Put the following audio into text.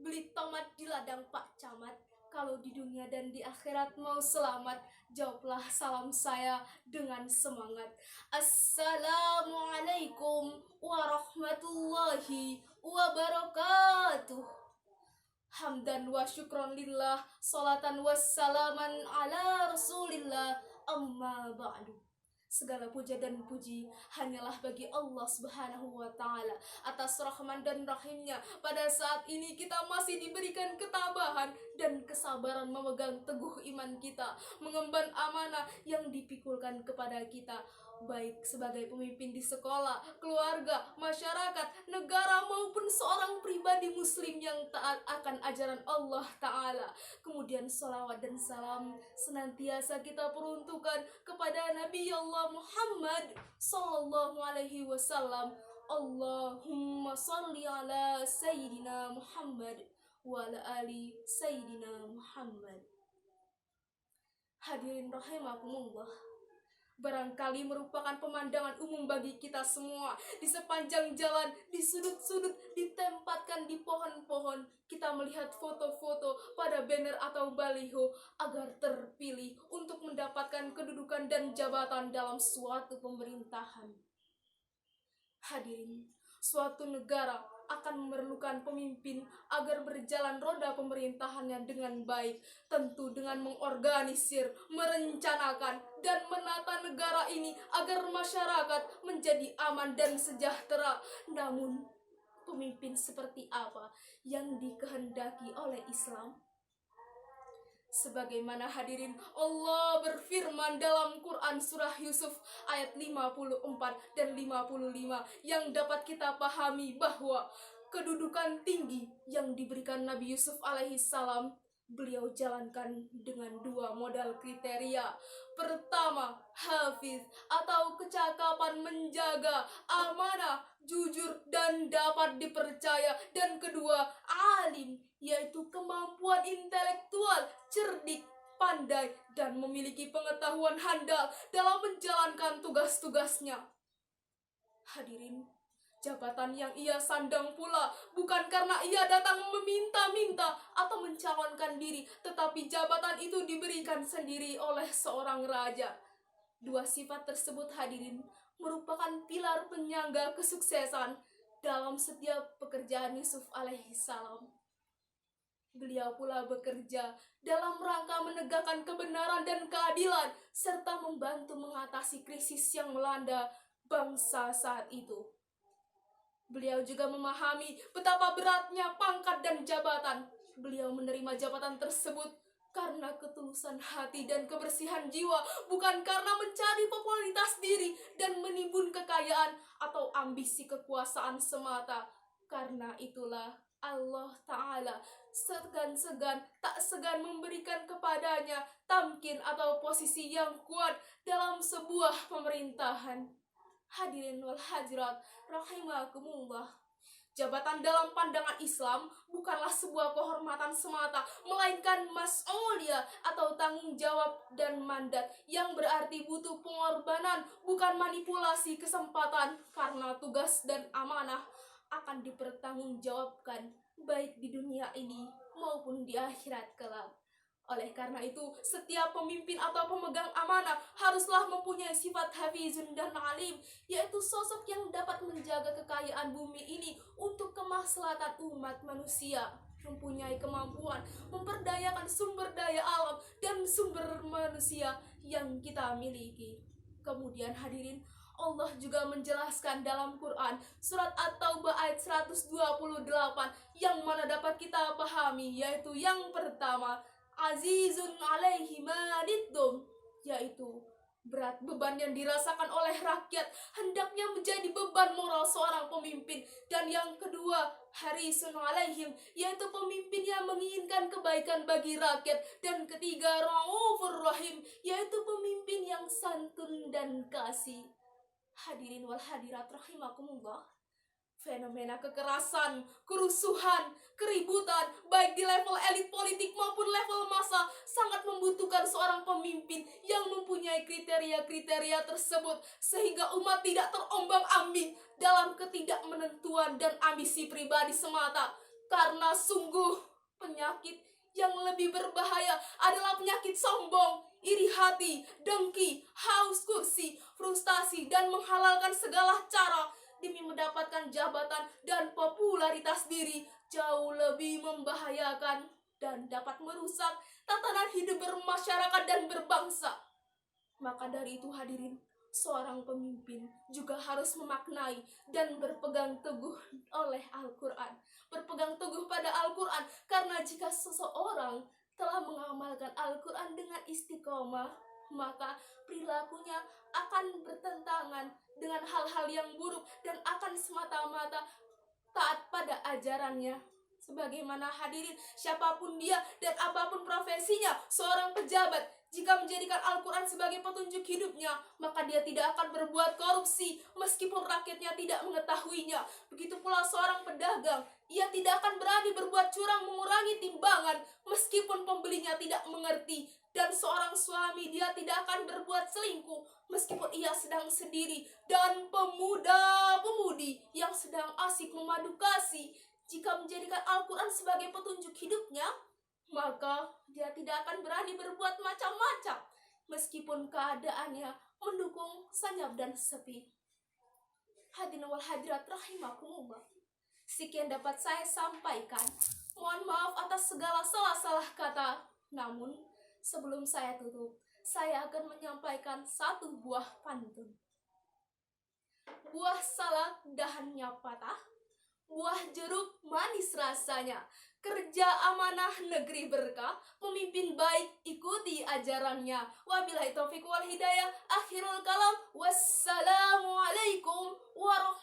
beli tomat di ladang Pak Camat. Kalau di dunia dan di akhirat mau selamat, jawablah salam saya dengan semangat. Assalamualaikum warahmatullahi wabarakatuh. Hamdan wa syukron lillah, salatan wassalaman ala rasulillah, amma ba'du. Segala puja dan puji hanyalah bagi Allah Subhanahu wa Ta'ala atas rahman dan rahimnya. Pada saat ini kita masih diberikan ketabahan dan kesabaran memegang teguh iman kita, mengemban amanah yang dipikulkan kepada kita, baik sebagai pemimpin di sekolah, keluarga, masyarakat, negara, maupun seorang pribadi muslim yang taat akan ajaran Allah Ta'ala. Kemudian salawat dan salam senantiasa kita peruntukkan kepada Nabi Allah Muhammad Sallallahu Alaihi Wasallam. Allahumma salli ala Sayyidina Muhammad wa ala ali Sayyidina Muhammad. Hadirin rahimakumullah, barangkali merupakan pemandangan umum bagi kita semua. Di sepanjang jalan, di sudut-sudut, ditempatkan di pohon-pohon, kita melihat foto-foto pada banner atau baliho agar terpilih untuk mendapatkan kedudukan dan jabatan dalam suatu pemerintahan. Hadirin, suatu negara akan memerlukan pemimpin agar berjalan roda pemerintahannya dengan baik, tentu dengan mengorganisir, merencanakan, dan menata negara ini agar masyarakat menjadi aman dan sejahtera. Namun, pemimpin seperti apa yang dikehendaki oleh Islam? Sebagaimana hadirin Allah berfirman dalam Quran surah Yusuf ayat 54 dan 55 yang dapat kita pahami bahwa kedudukan tinggi yang diberikan Nabi Yusuf alaihissalam beliau jalankan dengan dua modal kriteria. Pertama, hafiz atau kecakapan menjaga amanah, jujur dan dapat dipercaya. Dan kedua, alim, yaitu kemampuan intelektual, cerdik, pandai, dan memiliki pengetahuan handal dalam menjalankan tugas-tugasnya. Hadirin, jabatan yang ia sandang pula bukan karena ia datang meminta-minta atau mencalonkan diri, tetapi jabatan itu diberikan sendiri oleh seorang raja. Dua sifat tersebut, hadirin, merupakan pilar penyangga kesuksesan dalam setiap pekerjaan Yusuf alaihissalam. Beliau pula bekerja dalam rangka menegakkan kebenaran dan keadilan serta membantu mengatasi krisis yang melanda bangsa saat itu. Beliau juga memahami betapa beratnya pangkat dan jabatan. Beliau menerima jabatan tersebut karena ketulusan hati dan kebersihan jiwa, bukan karena mencari popularitas diri dan menimbun kekayaan atau ambisi kekuasaan semata. Karena itulah Allah Ta'ala segan-segan, tak segan memberikan kepadanya tamkin atau posisi yang kuat dalam sebuah pemerintahan. Hadirin wal hadirat rahimakumullah, jabatan dalam pandangan Islam bukanlah sebuah kehormatan semata, melainkan mas'uliyah atau tanggung jawab dan mandat yang berarti butuh pengorbanan, bukan manipulasi kesempatan, karena tugas dan amanah akan dipertanggungjawabkan baik di dunia ini maupun di akhirat kelak. Oleh karena itu, setiap pemimpin atau pemegang amanah haruslah mempunyai sifat hafizun dan alim, yaitu sosok yang dapat menjaga kekayaan bumi ini untuk kemaslahatan umat manusia, mempunyai kemampuan memperdayakan sumber daya alam dan sumber manusia yang kita miliki. Kemudian hadirin, Allah juga menjelaskan dalam Quran surat At-Taubah ayat 128 yang mana dapat kita pahami, yaitu yang pertama, azizun alaihi manittum, yaitu berat beban yang dirasakan oleh rakyat hendaknya menjadi beban moral seorang pemimpin. Dan yang kedua, harisun alaihim, yaitu pemimpin yang menginginkan kebaikan bagi rakyat. Dan ketiga, raufur rahim, yaitu pemimpin yang santun dan kasih. Hadirin wal hadirat rahimakumullah, fenomena kekerasan, kerusuhan, keributan, baik di level elit politik maupun level massa, sangat membutuhkan seorang pemimpin yang mempunyai kriteria-kriteria tersebut, sehingga umat tidak terombang-ambing dalam ketidakmenentuan dan ambisi pribadi semata. Karena sungguh penyakit yang lebih berbahaya adalah penyakit sombong, iri hati, dengki, haus kursi, frustasi, dan menghalalkan segala cara demi mendapatkan jabatan dan popularitas diri. Jauh lebih membahayakan dan dapat merusak tatanan hidup bermasyarakat dan berbangsa. Maka dari itu hadirin, seorang pemimpin juga harus memaknai dan berpegang teguh oleh Al-Quran. Berpegang teguh pada Al-Quran, karena jika seseorang telah mengamalkan Al-Quran dengan istiqomah, maka perilakunya akan bertentangan dengan hal-hal yang buruk dan akan semata-mata taat pada ajarannya. Sebagaimana hadirin, siapapun dia dan apapun profesinya, seorang pejabat, jika menjadikan Al-Quran sebagai petunjuk hidupnya, maka dia tidak akan berbuat korupsi meskipun rakyatnya tidak mengetahuinya. Begitu pula seorang pedagang, ia tidak akan berani berbuat curang mengurangi timbangan meskipun pembelinya tidak mengerti. Dan seorang suami, dia tidak akan berbuat selingkuh meskipun ia sedang sendiri. Dan pemuda-pemudi yang sedang asik memadu kasih, jika menjadikan Al-Quran sebagai petunjuk hidupnya, maka dia tidak akan berani berbuat macam-macam meskipun keadaannya mendukung senyap dan sepi. Hadirin wal hadirat rahimakumullah, sekian dapat saya sampaikan. Mohon maaf atas segala salah-salah kata. Namun sebelum saya tutup, saya akan menyampaikan satu buah pantun. Buah salak dahannya patah, buah jeruk manis rasanya. Kerja amanah negeri berkah, pemimpin baik ikuti ajarannya. Wabillahi taufiq wal hidayah. Akhirul kalam. Wassalamualaikum warahmatullahi